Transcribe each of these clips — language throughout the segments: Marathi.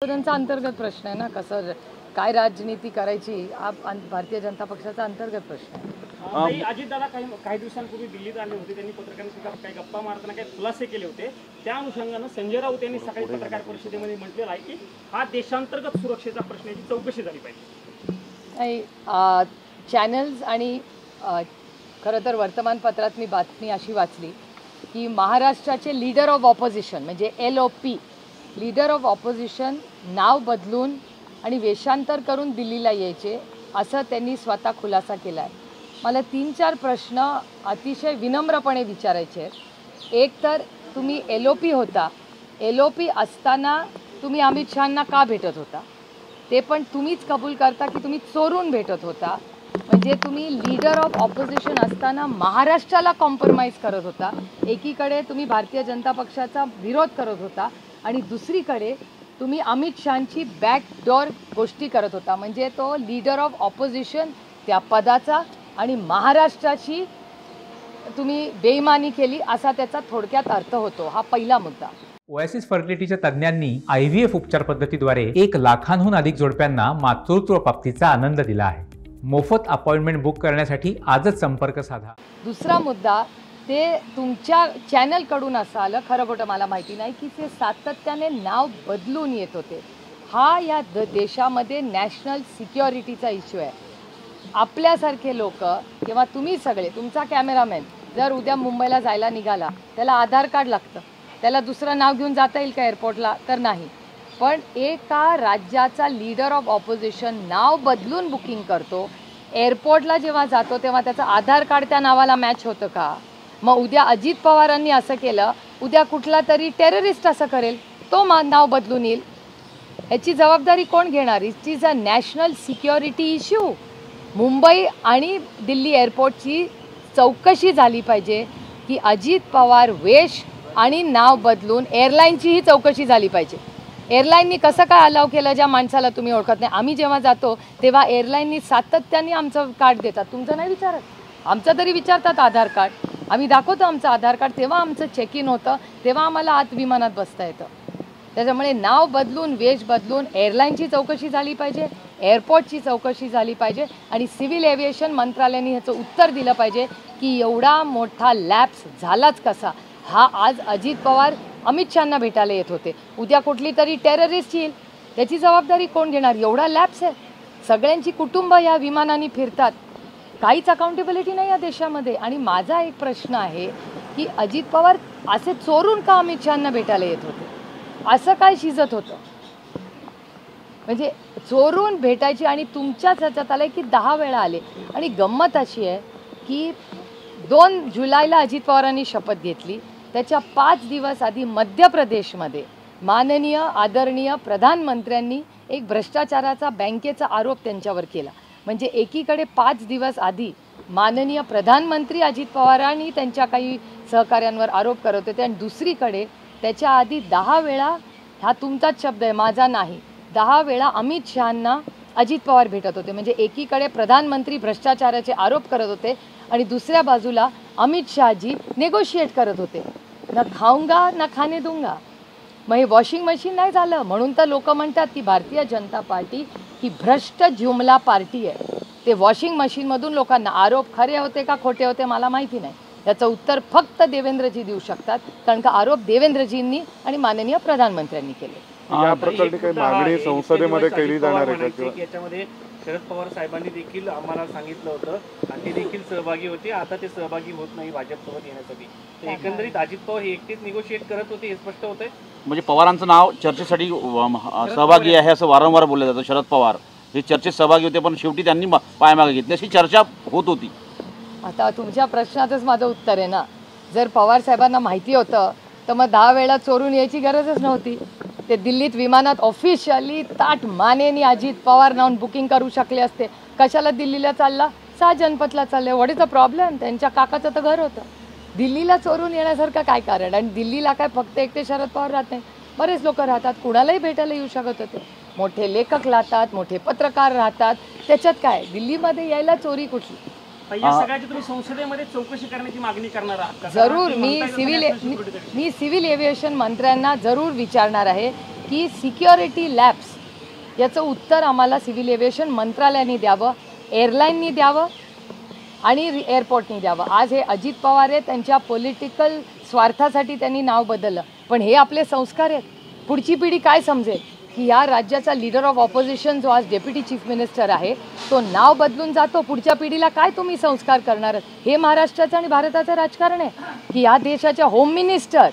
त्यांचा अंतर्गत प्रश्न आहे ना, कसं काय राजनीती करायची हा भारतीय जनता पक्षाचा अंतर्गत प्रश्न आहे. अजितदादा काही दिवसांपूर्वी दिल्लीत आले होते. त्यांनी पत्रकारांशी काही गप्पा मारताना काही खुलासे केले होते. त्या अनुषंगानं संजय राऊत यांनी सकाळी पत्रकार परिषदेमध्ये म्हटलेलं आहे की हा देशांतर्गत सुरक्षेचा प्रश्न याची चौकशी झाली पाहिजे. चॅनल्स आणि खरं तर वर्तमानपत्रात मी बातमी अशी वाचली की महाराष्ट्राचे लीडर ऑफ ऑपोजिशन म्हणजे LOP लीडर ऑफ ऑपोजिशन नाव बदलून आणि वेषांतर करून दिल्लीला यायचे असं त्यांनी स्वतः खुलासा केला आहे. मला 3-4 प्रश्न अतिशय विनम्रपणे विचारायचे आहेत. एक तर तुम्ही LOP होता, LOP असताना तुम्ही अमित शहांना का भेटत होता? ते पण तुम्हीच कबूल करता की तुम्ही चोरून भेटत होता. म्हणजे तुम्ही लीडर ऑफ ऑपोजिशन असताना महाराष्ट्राला कॉम्प्रोमाइज करत होता. एकीकडे तुम्ही भारतीय जनता पक्षाचा विरोध करत होता आणि दुसरीकडे तुम्ही अमित शहांची बॅकडोर गोष्टी करत होता. म्हणजे तो लीडर ऑफ ऑपोजिशन त्या पदाचा आणि महाराष्ट्राची तुम्ही बेईमानी केली असा त्याचा थोडक्यात अर्थ होतो. हा पहिला मुद्दा. ओएसिस फर्टिलिटीच्या तज्ज्ञांनी IVF उपचार पद्धतीद्वारे 1 लाखांहून अधिक जोडप्यांना मातृत्व प्राप्तीचा आनंद दिला आहे. मोफत अपॉइंटमेंट बुक करण्यासाठी आजच संपर्क साधा. दुसरा मुद्दा ते तुमच्या चॅनलकडून असं आलं, खरं खोटं मला माहिती नाही, की ते सातत्याने नाव बदलून येत होते. हा या देशामध्ये नॅशनल सिक्युरिटीचा इश्यू आहे. आपल्यासारखे लोक किंवा तुम्ही सगळे, तुमचा कॅमेरामॅन जर उद्या मुंबईला जायला निघाला त्याला आधार कार्ड लागतं. त्याला दुसरं नाव घेऊन जाता येईल का एअरपोर्टला? तर नाही. पण एका राज्याचा लीडर ऑफ ऑपोजिशन नाव बदलून बुकिंग करतो. एअरपोर्टला जेव्हा जातो तेव्हा त्याचं आधार कार्ड त्या नावाला मॅच होतं का? मग उद्या अजित पवारांनी असं केलं, उद्या कुठला तरी टेररिस्ट असं करेल, तो नाव बदलून येईल. याची जबाबदारी कोण घेणार? It is a national security issue. Mumbai आणि दिल्ली एअरपोर्टची चौकशी झाली पाहिजे की अजित पवार वेश आणि नाव बदलून एअरलाईनचीही चौकशी झाली पाहिजे. एअरलाईननी कसं काय अलाव केलं ज्या माणसाला तुम्ही ओळखत नाही? आम्ही जेव्हा जातो तेव्हा एअरलाईननी सातत्याने आमचं कार्ड देतात. तुमचं नाही विचारत, आमचं तरी विचारतात आधार कार्ड. आम्ही दाखवतो आमचं आधार कार्ड, तेव्हा आमचं चेक इन होतं, तेव्हा आम्हाला आत विमानात बसता येतं. त्याच्यामुळे नाव बदलून वेश बदलून एअरलाईनची चौकशी झाली पाहिजे, एअरपोर्टची चौकशी झाली पाहिजे आणि सिव्हिल एव्हिएशन मंत्रालयाने ह्याचं उत्तर दिलं पाहिजे की एवढा मोठा लॅप्स झालाच कसा. हा आज अजित पवार अमित शहांना भेटायला येत होते, उद्या कुठली तरी टेररिस्ट येईल, त्याची जबाबदारी कोण घेणार? एवढा लॅप्स आहे. सगळ्यांची कुटुंब या विमानाने फिरतात, काहीच अकाउंटेबिलिटी नाही या देशामध्ये. आणि माझा एक प्रश्न आहे की अजित पवार असे चोरून का अमित शहांना भेटायला येत होते? असं काय शिजत होतं? म्हणजे चोरून भेटायची आणि तुमच्याच ह्याच्यात आलं की 10 वेळा आले. आणि गंमत अशी आहे की 2 जुलैला अजित पवारांनी शपथ घेतली. त्याच्या 5 दिवस आधी मध्य प्रदेशमध्ये माननीय आदरणीय प्रधानमंत्र्यांनी एक भ्रष्टाचाराचा बँकेचा आरोप त्यांच्यावर केला. म्हणजे एकीकडे 5 दिवस आधी माननीय प्रधानमंत्री अजित पवारांनी त्यांच्या काही सहकाऱ्यांवर आरोप करत होते आणि दुसरीकडे त्याच्या आधी 10 वेळा, हा तुमचाच शब्द आहे माझा नाही, 10 वेळा अमित शहांना अजित पवार भेटत होते. म्हणजे एकीकडे प्रधानमंत्री भ्रष्टाचाराचे आरोप करत होते आणि दुसऱ्या बाजूला अमित शहाजी नेगोशिएट करत होते. ना खाऊंगा ना खाने दूंगा. मग हे वॉशिंग मशीन नाही झालं म्हणून तर लोक म्हणतात की भारतीय जनता पार्टी ही भ्रष्ट जुमला पार्टी आहे. ते वॉशिंग मशीनमधून लोकांना आरोप खरे होते का खोटे होते मला माहिती नाही. याचं उत्तर फक्त देवेंद्रजी देऊ शकतात, कारण का आरोप देवेंद्रजींनी आणि माननीय प्रधानमंत्र्यांनी केले. या प्रकरणी काही मागणी संसदेमध्ये केली जाणार आहे का? याच्यामध्ये शरद पवार साहेबांनी देखील आम्हाला सांगितलं होतं आणि ते देखील सहभागी होते. आता ते सहभागी होत नाही भाजपसोबत येण्यासाठी. तर एकंदरीत अजित पवार हे एकटेच निगोशिएट करत होते हे स्पष्ट होतंय. म्हणजे पवारांचं नाव चर्चेसाठी सहभागी आहे असं वारंवार बोललं जातं. शरद पवार हे चर्चेत सहभागी होते पण शेवटी त्यांनी पायमागे घेतली अशी चर्चा होत होती. आता तुमच्या प्रश्नातच माझं उत्तर आहे ना. जर पवार साहेबांना माहिती होतं तर मग 10 वेळा चोरून यायची गरजच नव्हती. ते दिल्लीत विमानात ऑफिशियली ताट मानेनी अजित पवार नावून बुकिंग करू शकले असते. कशाला दिल्लीला चालला? 6 जनपथला चालले. What is the problem? त्यांच्या काकाचं तर घर होतं. दिल्लीला चोरून येण्यासारखं काय कारण? आणि दिल्लीला काय फक्त एकटे शरद पवार राहत नाही, बरेच लोक राहतात. कुणालाही भेटायला येऊ शकत होते. मोठे लेखक राहतात, मोठे पत्रकार राहतात. त्याच्यात काय दिल्लीमध्ये यायला चोरी कुठली? या सगळ्याची तुम्ही संसदेमध्ये चौकशी करण्याची मागणी करणार आहात? जरूर. मी सिव्हिल एव्हिएशन मंत्र्यांना जरूर विचारणार आहे. की सिक्युरिटी लॅब्स याचं उत्तर आम्हाला सिव्हिल एव्हिएशन मंत्रालयाने द्यावं, एअरलाईननी द्यावं आणि एअरपोर्टनी द्यावं. आज हे अजित पवार आहेत, त्यांच्या पॉलिटिकल स्वार्थासाठी त्यांनी नाव बदललं, पण हे आपले संस्कार आहेत. पुढची पिढी काय समजेल की या राज्याचा लीडर ऑफ ऑपोजिशन जो आज डेप्युटी चीफ मिनिस्टर आहे तो नाव बदलून जातो. पुढच्या पिढीला काय तुम्ही संस्कार करणार? हे महाराष्ट्राचं आणि भारताचं राजकारण आहे की या देशाच्या होम मिनिस्टर,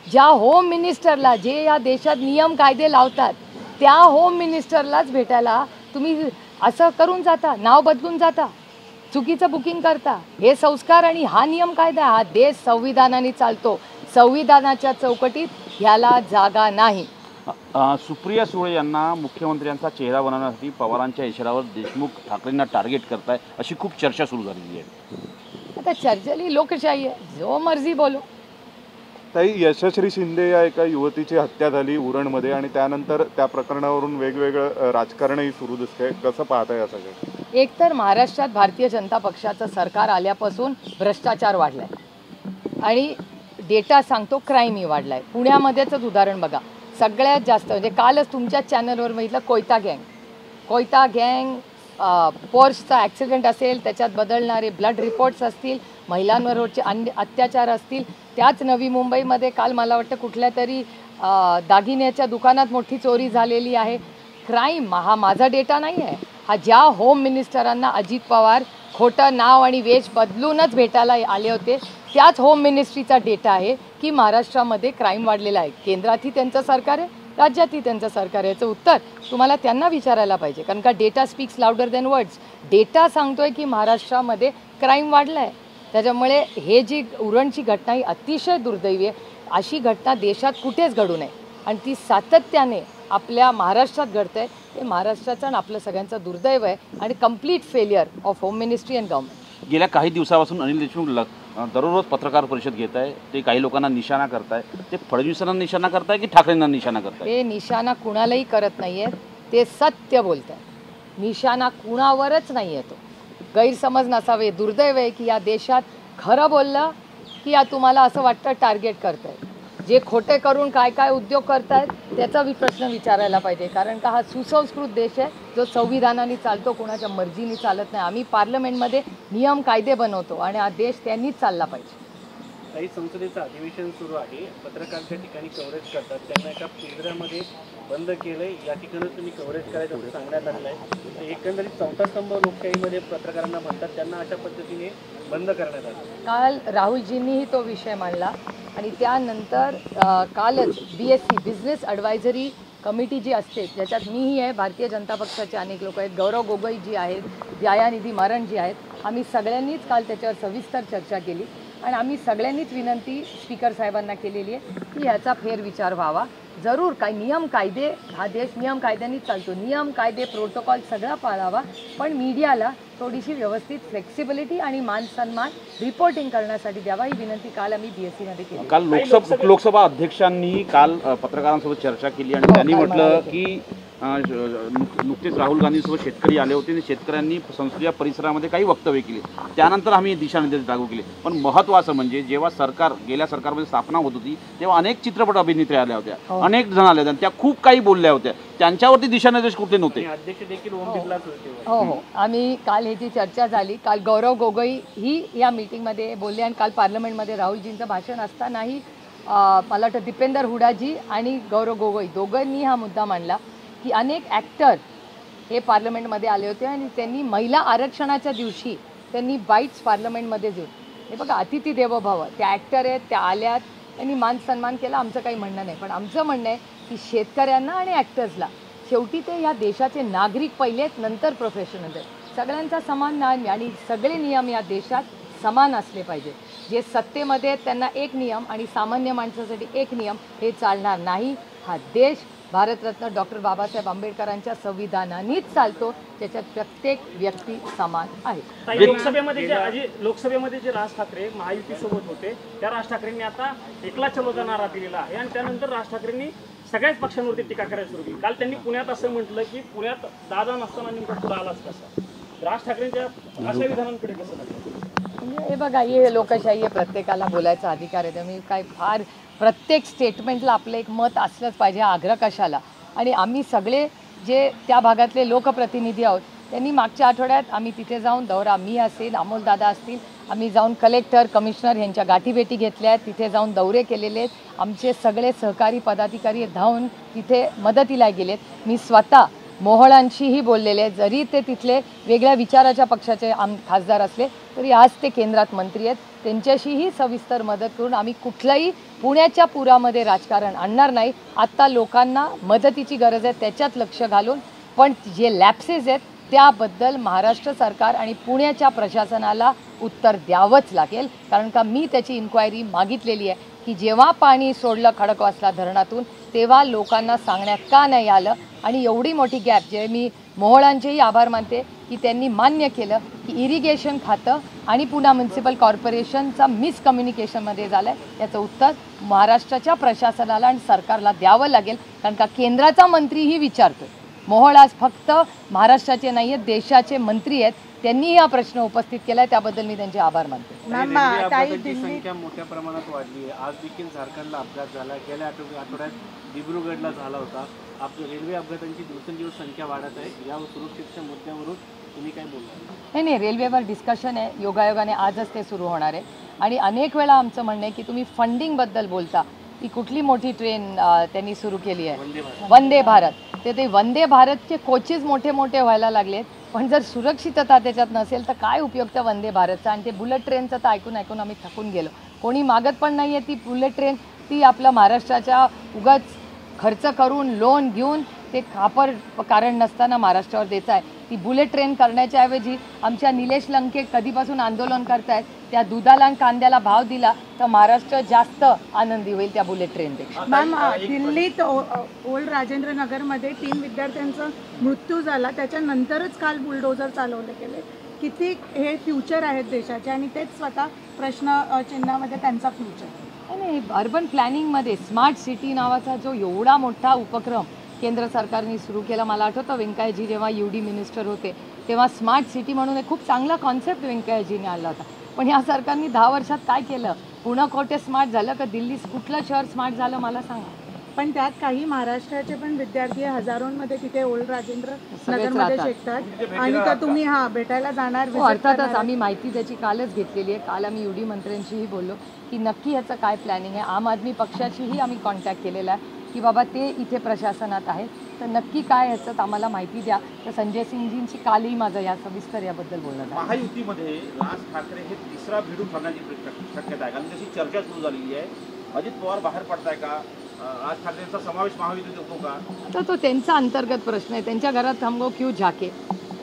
ज्या होम मिनिस्टरला जे या देशात नियम कायदे लावतात त्या होम मिनिस्टरलाच भेटायला तुम्ही असं करून जाता, नाव बदलून जाता, चुकीचं बुकिंग करता. हे संस्कार आणि हा नियम कायदा, हा देश संविधानाने चालतो. संविधानाच्या चौकटीत ह्याला जागा नाही. सुप्रिया सुळे यांना मुख्यमंत्र्यांचा चेहरा बनवण्यासाठी पवारांच्या इशाऱ्यावर देशमुख ठाकरेंना टार्गेट करताय अशी खूप चर्चा सुरू झालेली आहे. आता चर्चेली लोकशाही आहे, जो मर्जी बोलो. ताई, यशश्री शिंदे या एका युवतीची हत्या झाली उरणमध्ये आणि त्यानंतर त्या प्रकरणावरून वेगवेगळं राजकारणही सुरू दिसतंय. कसं पाहताय या सगळं? एकतर महाराष्ट्रात भारतीय जनता पक्षाचं सरकार आल्यापासून भ्रष्टाचार वाढलाय आणि डेटा सांगतो क्राईमही वाढलाय. पुण्यामध्येच उदाहरण बघा, सगळ्यात जास्त म्हणजे कालच तुमच्या चॅनलवर बघितलं कोयता गँग पोर्शचा ॲक्सिडेंट असेल, त्याच्यात बदलणारे ब्लड रिपोर्ट्स असतील, महिलांवरचे अत्याचार असतील. त्याच नवी मुंबईमध्ये काल मला वाटतं कुठल्या तरी दागिन्याच्या दुकानात मोठी चोरी झालेली आहे. क्राईम हा माझा डेटा नाही आहे, हा ज्या होम मिनिस्टरांना अजित पवार खोटं नाव आणि वेश बदलूनच भेटायला आले होते त्याच होम मिनिस्ट्रीचा डेटा आहे की महाराष्ट्रामध्ये क्राईम वाढलेला आहे. केंद्रातही त्यांचं सरकार आहे, राज्यातही त्यांचं सरकार आहे. याचं उत्तर तुम्हाला त्यांना विचारायला पाहिजे, कारण का data speaks louder than words. Data सांगतोय की महाराष्ट्रामध्ये क्राईम वाढला आहे. त्याच्यामुळे हे जी उरणची घटना ही अतिशय दुर्दैवी आहे. अशी घटना देशात कुठेच घडू नये आणि ती सातत्याने आपल्या महाराष्ट्रात घडत आहे. ते महाराष्ट्राचं आणि आपलं सगळ्यांचं दुर्दैव आहे आणि complete failure of home ministry and government. गेल्या काही दिवसापासून अनिल देशमुख दररोज पत्रकार परिषद घेत आहे. ते काही लोकांना निशाणा करताय. ते फडणवीसांना निशाणा करताय की ठाकरेंना निशाणा करताय? ते निशाणा कुणालाही करत नाही आहेत, ते सत्य बोलत आहेत. निशाणा कुणावरच नाही आहे. तो गैरसमज नसावे. दुर्दैव आहे की या देशात खरं बोललं की या तुम्हाला असं वाटतं टार्गेट करतायत. जे खोटे करून काय काय उद्योग करतायत त्याचा प्रश्न विचारायला पाहिजे, कारण का हा सुसंस्कृत देश आहे जो संविधानाने चालतो, कोणाच्या मर्जीने चालत नाही. आम्ही पार्लमेंटमध्ये नियम कायदे बनवतो आणि हा देश त्यांनीच चालला पाहिजे. काही संसदेचं अधिवेशन सुरू आहे, पत्रकार त्या ठिकाणी कव्हरेज करतात, त्यांना एका पिंजऱ्यामध्ये बंद केलंय. या ठिकाणच तुम्ही कव्हरेज करायचं असं सांगण्यात आलेलं आहे. एकंदरीत चौथा स्तंभ लोकशाहीमध्ये पत्रकारांना म्हणतात, त्यांना अशा पद्धतीने बंद करण्यात आलं. काल राहुलजींनीही तो विषय मांडला आणि त्यानंतर कालच BSC बिझनेस ॲडवायझरी कमिटी जी असते, ज्याच्यात मीही आहे, भारतीय जनता पक्षाचे अनेक लोक आहेत, गौरव गोगोई जी आहेत, दयानिधी मारन जी आहेत, आम्ही सगळ्यांनीच काल त्याच्यावर सविस्तर चर्चा केली आणि आम्ही सगळ्यांनीच विनंती स्पीकर साहेबांना केलेली आहे की ह्याचा फेरविचार व्हावा. जरूर काही नियम कायदे, हा देश नियम कायद्यांनीच चालतो, नियम कायदे प्रोटोकॉल सगळा पाळावा, पण मीडियाला थोडीशी व्यवस्थित फ्लेक्सिबिलिटी आणि मान सन्मान रिपोर्टिंग करण्यासाठी द्यावा, ही विनंती काल आम्ही BSC मध्ये केली. काल लोकसभा अध्यक्षांनी काल पत्रकारांसोबत चर्चा केली आणि त्यांनी म्हटलं की नुकतेच राहुल गांधींसोबत शेतकरी आले होते आणि शेतकऱ्यांनी संसदीय परिसरामध्ये काही वक्तव्य केली, त्यानंतर आम्ही दिशानिर्देश लागू केले. पण महत्त्वाचं म्हणजे जेव्हा गेल्या सरकारमध्ये स्थापना होत होती तेव्हा अनेक चित्रपट अभिनेत्री आल्या होत्या, अनेक जण आल्या होत्या, त्या खूप काही बोलल्या होत्या, त्यांच्यावरती दिशानिर्देश कुठले नव्हते. अध्यक्ष देखील ओम बिर्लाच होते. हो, आम्ही काल ह्याची चर्चा झाली. काल गौरव गोगोई ही या मीटिंगमध्ये बोलले आणि काल पार्लमेंटमध्ये राहुलजींचं भाषण असतानाही मला वाटतं दीपेंदर हुडाजी आणि गौरव गोगोई दोघांनी हा मुद्दा मांडला की अनेक ॲक्टर हे पार्लमेंटमध्ये आले होते आणि त्यांनी महिला आरक्षणाच्या दिवशी त्यांनी बाईट्स पार्लमेंटमध्ये देऊन, हे बघा अतिथी देवो भव, त्या ॲक्टर आहेत, त्या आल्यात, त्यांनी मान सन्मान केला, आमचं काही म्हणणं नाही. पण आमचं म्हणणं आहे की शेतकऱ्यांना आणि ॲक्टर्सला शेवटी ते या देशाचे नागरिक पहिले आहेत, नंतर प्रोफेशनल आहेत. सगळ्यांचा समान न्याय आणि सगळे नियम या देशात समान असले पाहिजे. जे सत्तेमध्ये आहेत त्यांना एक नियम आणि सामान्य माणसासाठी एक नियम, हे चालणार नाही. हा देश भारतरत्न डॉक्टर बाबासाहेब आंबेडकरांच्या संविधानानेच चालतो, त्याच्यात प्रत्येक व्यक्ती समान आहे. लोकसभेमध्ये जे राज ठाकरे महायुतीसोबत होते त्या राज ठाकरेंनी आता एकला चलोचा नारा दिलेला आहे आणि त्यानंतर राज ठाकरेंनी सगळ्याच पक्षांवरती टीका करायला सुरू केली. काल त्यांनी पुण्यात असं म्हटलं की पुण्यात दादा नसताना नेमका पुढे आलाच कसा. राज ठाकरेंच्या अशा विधानांकडे कसं लागलं? हे बघा, हे लोकशाही आहे, प्रत्येकाला बोलायचा अधिकार आहे. त्यामुळे काय फार प्रत्येक स्टेटमेंटला आपलं एक मत असलंच पाहिजे, आग्रह कशाला. आणि आम्ही सगळे जे त्या भागातले लोकप्रतिनिधी आहोत त्यांनी मागच्या आठवड्यात आम्ही तिथे जाऊन दौरा, मी असेल, अमोलदादा असतील, आम्ही जाऊन कलेक्टर, कमिशनर यांच्या गाठीभेटी घेतल्या आहेत, तिथे जाऊन दौरे केलेले आहेत. आमचे सगळे सहकारी पदाधिकारी धावून तिथे मदतीला गेलेत. मी स्वतः मोहोळांशीही बोललेले, जरी ते तिथले वेगळ्या विचाराच्या पक्षाचे खासदार असले तरी आज ते केंद्रात मंत्री आहेत. त्यांच्याशीही सविस्तर मदत करून आम्ही कुठलंही पुण्याच्या पुरामध्ये राजकारण आणणार नाही. आत्ता लोकांना मदतीची गरज आहे, त्याच्यात लक्ष घालून. पण जे लॅप्सेस आहेत त्याबद्दल महाराष्ट्र सरकार आणि पुण्याच्या प्रशासनाला उत्तर द्यावंच लागेल. कारण का मी त्याची इन्क्वायरी मागितलेली आहे की जेव्हा पाणी सोडलं खडकवासला धरणातून तेव्हा लोकांना सांगण्यात का नाही आलं. आणि एवढी मोठी गॅप, जे मी मोहोळांचेही आभार मानते की त्यांनी मान्य केलं की इरिगेशन खातं आणि पुणे म्युन्सिपल कॉर्पोरेशनचा मिसकम्युनिकेशनमध्ये झालं आहे. याचं उत्तर महाराष्ट्राच्या प्रशासनाला आणि सरकारला द्यावं लागेल. कारण का केंद्राचा मंत्रीही विचारतो. मोहोळ आज फक्त महाराष्ट्राचे नाही आहेत, देशाचे मंत्री आहेत, त्यांनीही हा प्रश्न उपस्थित केला आहे, त्याबद्दल मी त्यांचे आभार मानते. अपघातांची संख्या मोठ्या प्रमाणात वाढली आहे. आज देखील झारखंडला अपघात झाला, गेल्या आठवड्यात दिब्रुगडला झाला होता. आपल्या रेल्वे अपघातांची दिवसेंदिवस संख्या वाढत आहे. या सुरक्षेच्या मुद्द्यावरून तुम्ही काय बोलता? नाही, रेल्वेवर डिस्कशन आहे, योगायोगाने आजच ते सुरू होणार आहे. आणि अनेक वेळा आमचं म्हणणं आहे की तुम्ही फंडिंगबद्दल बोलता, ती कुठली मोठी ट्रेन त्यांनी सुरू केली आहे, वंदे भारत. ते वंदे भारतचे कोचेस मोठे मोठे व्हायला लागलेत, पण जर सुरक्षितता त्याच्यात नसेल तर काय उपयोग त्या वंदे भारतचा. आणि ते बुलेट ट्रेनचं तर ऐकून ऐकून आम्ही थकून गेलो. कोणी मागत पण नाही आहे ती बुलेट ट्रेन. ती आपलं महाराष्ट्राच्या उगाच खर्च करून लोन घेऊन ते खापर कारण नसताना महाराष्ट्रावर द्यायचं आहे. ती बुलेट ट्रेन करण्याच्या ऐवजी आमच्या निलेश लंके कधीपासून आंदोलन करतायत, त्या दुधाला आणि कांद्याला भाव दिला तर महाराष्ट्र जास्त आनंदी होईल त्या बुलेट ट्रेनपेक्षा. मॅम, दिल्लीत ओल्ड राजेंद्र नगरमध्ये 3 विद्यार्थ्यांचा मृत्यू झाला, त्याच्यानंतरच काल बुलडोझर चालवले गेले. किती हे फ्युचर आहेत देशाचे आणि तेच स्वतः प्रश्न चिन्हामध्ये त्यांचा फ्युचर. नाही, अर्बन प्लॅनिंगमध्ये स्मार्ट सिटी नावाचा जो एवढा मोठा उपक्रम केंद्र सरकारने सुरू केला, मला आठवतं व्यंकय्याजी जेव्हा UD मिनिस्टर होते तेव्हा स्मार्ट सिटी म्हणून एक खूप चांगला कॉन्सेप्ट व्यंकय्याजीने आणला होता. पण ह्या सरकारने 10 वर्षात काय केलं? पुणे कोटे स्मार्ट झालं का दिल्ली कुठलं शहर स्मार्ट झालं मला सांगा. पण त्यात काही महाराष्ट्राचे पण विद्यार्थी हजारोंमध्ये तिथे ओल्ड राजेंद्र नगरमध्ये शिकतात आणि तर तुम्ही भेटायला जाणार? अर्थातच आम्ही माहिती त्याची कालच घेतलेली आहे. काल आम्ही UD मंत्र्यांशीही बोललो की नक्की ह्याचं काय प्लॅनिंग आहे. आम आदमी पक्षाशीही आम्ही कॉन्टॅक्ट केलेला आहे की बाबा ते इथे प्रशासनात आहेत तर नक्की काय ह्याच्यात आम्हाला माहिती द्या. तर संजय सिंगजींची कालही माझं या सविस्तर याबद्दल बोलणं झालं. महायुतीमध्ये राज ठाकरे हे तिसरा भिडू ठरण्याची शक्यता आहे, कारण त्याची चर्चा सुरू झालेली आहे. अजित पवार बाहेर पडताय का? राज ठाकरेंचा समावेश महायुतीत होतो का? तर तो त्यांचा अंतर्गत प्रश्न आहे. त्यांच्या घरात हमको क्यू झाके.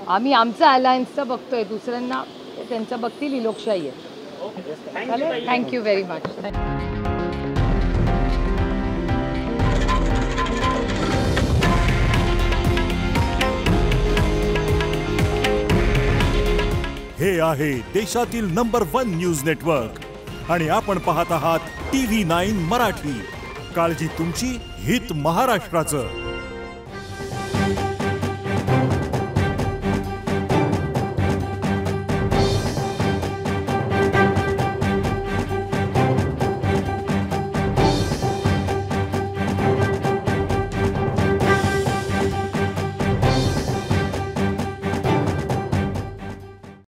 आम्ही आमचं अलायन्सचं बघतोय, दुसऱ्यांना त्यांचं बघतील. ही लोकशाही आहे. Thank you very much. हे आहे देशातील नंबर 1 न्यूज नेटवर्क आणि आपण पाहत आहात TV9 मराठी. काळजी तुमची, हित महाराष्ट्राचं.